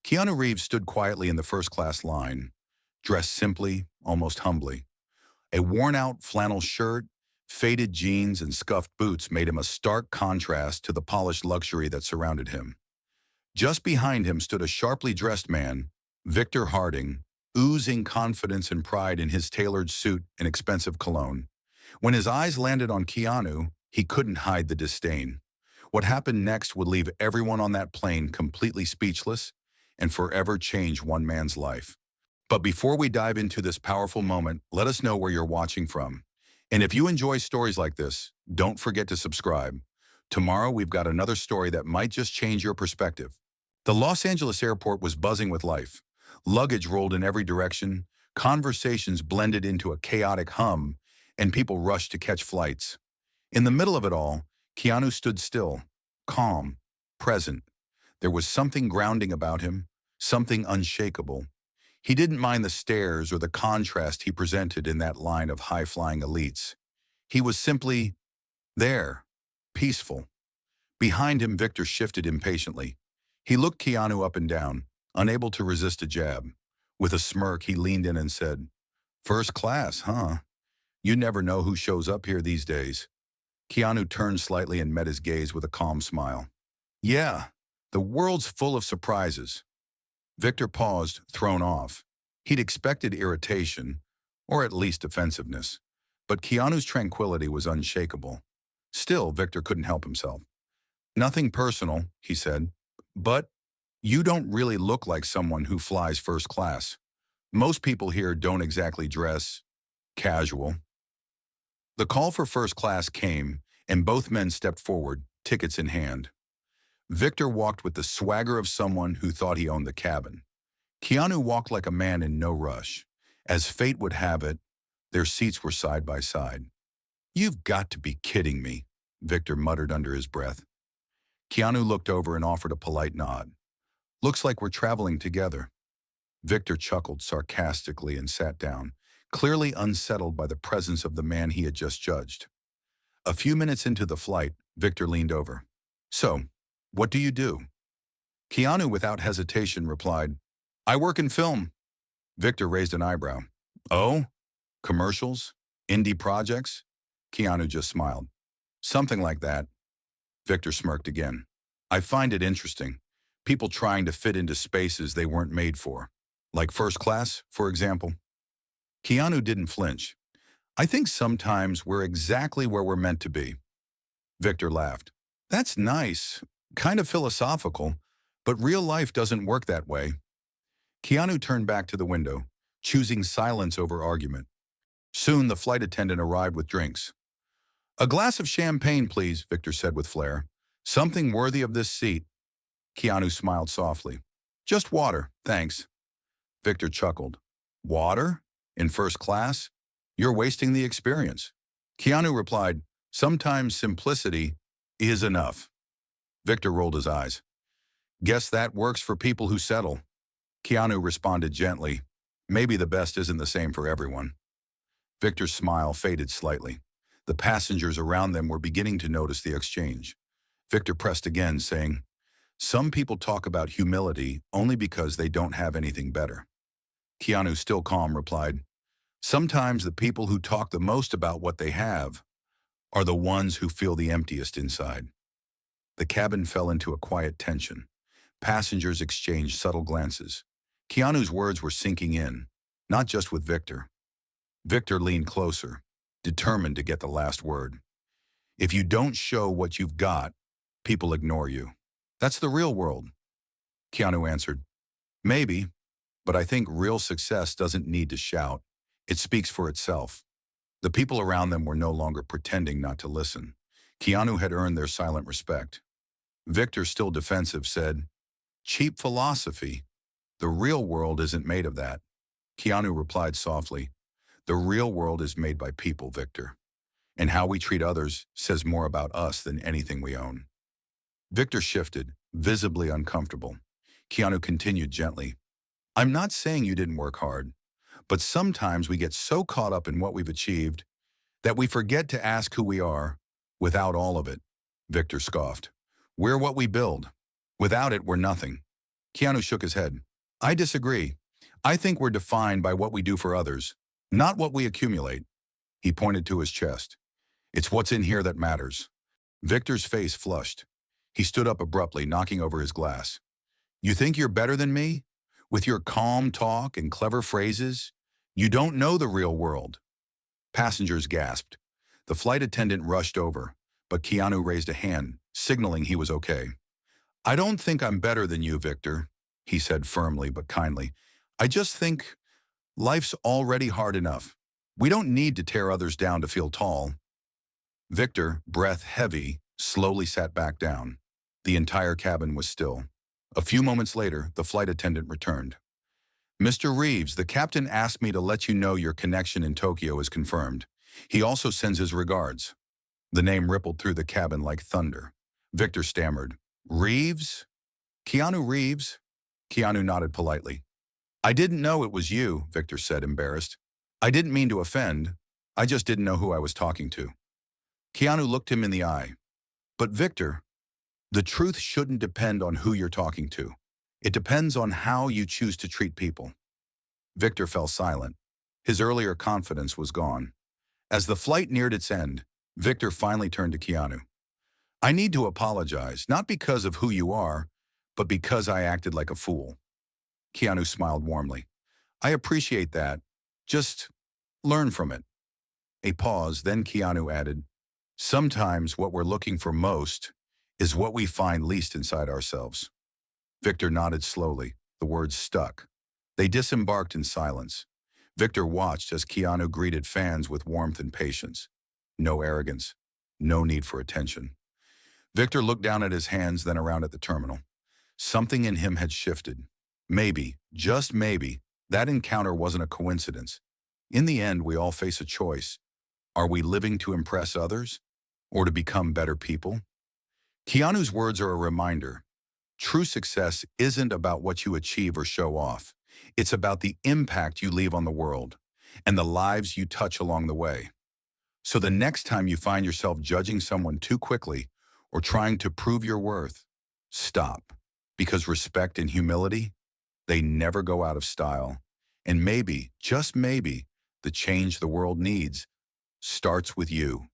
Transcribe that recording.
Keanu Reeves stood quietly in the first-class line, dressed simply, almost humbly. A worn-out flannel shirt, faded jeans, and scuffed boots made him a stark contrast to the polished luxury that surrounded him. Just behind him stood a sharply dressed man, Victor Harding, oozing confidence and pride in his tailored suit and expensive cologne. When his eyes landed on Keanu, he couldn't hide the disdain. What happened next would leave everyone on that plane completely speechless and forever change one man's life. But before we dive into this powerful moment, let us know where you're watching from. And if you enjoy stories like this, don't forget to subscribe. Tomorrow, we've got another story that might just change your perspective. The Los Angeles airport was buzzing with life. Luggage rolled in every direction, conversations blended into a chaotic hum, and people rushed to catch flights. In the middle of it all, Keanu stood still, calm, present. There was something grounding about him, something unshakable. He didn't mind the stares or the contrast he presented in that line of high-flying elites. He was simply there, peaceful. Behind him, Victor shifted impatiently. He looked Keanu up and down, unable to resist a jab. With a smirk, he leaned in and said, "First class, huh? You never know who shows up here these days." Keanu turned slightly and met his gaze with a calm smile. "Yeah, the world's full of surprises." Victor paused, thrown off. He'd expected irritation, or at least defensiveness, but Keanu's tranquility was unshakable. Still, Victor couldn't help himself. "Nothing personal," he said, "but you don't really look like someone who flies first class. Most people here don't exactly dress casual." The call for first class came, and both men stepped forward, tickets in hand. Victor walked with the swagger of someone who thought he owned the cabin. Keanu walked like a man in no rush. As fate would have it, their seats were side by side. "You've got to be kidding me," Victor muttered under his breath. Keanu looked over and offered a polite nod. "Looks like we're traveling together." Victor chuckled sarcastically and sat down, clearly unsettled by the presence of the man he had just judged. A few minutes into the flight, Victor leaned over. "So, what do you do?" Keanu, without hesitation, replied, "I work in film." Victor raised an eyebrow. "Oh? Commercials? Indie projects?" Keanu just smiled. "Something like that." Victor smirked again. "I find it interesting. People trying to fit into spaces they weren't made for. Like first class, for example." Keanu didn't flinch. "I think sometimes we're exactly where we're meant to be." Victor laughed. "That's nice, kind of philosophical, but real life doesn't work that way." Keanu turned back to the window, choosing silence over argument. Soon the flight attendant arrived with drinks. "A glass of champagne, please," Victor said with flair. "Something worthy of this seat." Keanu smiled softly. "Just water, thanks." Victor chuckled. "Water? In first class? You're wasting the experience." Keanu replied, "Sometimes simplicity is enough." Victor rolled his eyes. "Guess that works for people who settle." Keanu responded gently, "Maybe the best isn't the same for everyone." Victor's smile faded slightly. The passengers around them were beginning to notice the exchange. Victor pressed again, saying, "Some people talk about humility only because they don't have anything better." Keanu, still calm, replied, "Sometimes the people who talk the most about what they have are the ones who feel the emptiest inside." The cabin fell into a quiet tension. Passengers exchanged subtle glances. Keanu's words were sinking in, not just with Victor. Victor leaned closer, determined to get the last word. "If you don't show what you've got, people ignore you. That's the real world." Keanu answered, "Maybe, but I think real success doesn't need to shout. It speaks for itself." The people around them were no longer pretending not to listen. Keanu had earned their silent respect. Victor, still defensive, said, "Cheap philosophy. The real world isn't made of that." Keanu replied softly, "The real world is made by people, Victor. And how we treat others says more about us than anything we own." Victor shifted, visibly uncomfortable. Keanu continued gently, "I'm not saying you didn't work hard, but sometimes we get so caught up in what we've achieved that we forget to ask who we are without all of it." Victor scoffed. "We're what we build. Without it, we're nothing." Keanu shook his head. I disagree. I think we're defined by what we do for others, not what we accumulate. He pointed to his chest. It's what's in here that matters. Victor's face flushed. He stood up abruptly, knocking over his glass. You think you're better than me? With your calm talk and clever phrases? You don't know the real world. Passengers gasped. The flight attendant rushed over, but Keanu raised a hand, signaling he was okay. I don't think I'm better than you, Victor, he said firmly but kindly. I just think life's already hard enough. We don't need to tear others down to feel tall. Victor, breath heavy, slowly sat back down. The entire cabin was still. A few moments later, the flight attendant returned. Mr. Reeves, the captain asked me to let you know your connection in Tokyo is confirmed. He also sends his regards. The name rippled through the cabin like thunder. Victor stammered. Reeves? Keanu Reeves? Keanu nodded politely. I didn't know it was you, Victor said, embarrassed. I didn't mean to offend. I just didn't know who I was talking to. Keanu looked him in the eye. But Victor, the truth shouldn't depend on who you're talking to. It depends on how you choose to treat people. Victor fell silent. His earlier confidence was gone. As the flight neared its end, Victor finally turned to Keanu. I need to apologize, not because of who you are, but because I acted like a fool. Keanu smiled warmly. I appreciate that. Just learn from it. A pause, then Keanu added, sometimes what we're looking for most is what we find least inside ourselves. Victor nodded slowly. The words stuck. They disembarked in silence. Victor watched as Keanu greeted fans with warmth and patience. No arrogance. No need for attention. Victor looked down at his hands, then around at the terminal. Something in him had shifted. Maybe, just maybe, that encounter wasn't a coincidence. In the end, we all face a choice. Are we living to impress others or to become better people? Keanu's words are a reminder. True success isn't about what you achieve or show off. It's about the impact you leave on the world and the lives you touch along the way. So the next time you find yourself judging someone too quickly or trying to prove your worth, stop. Because respect and humility, they never go out of style. And maybe, just maybe, the change the world needs starts with you.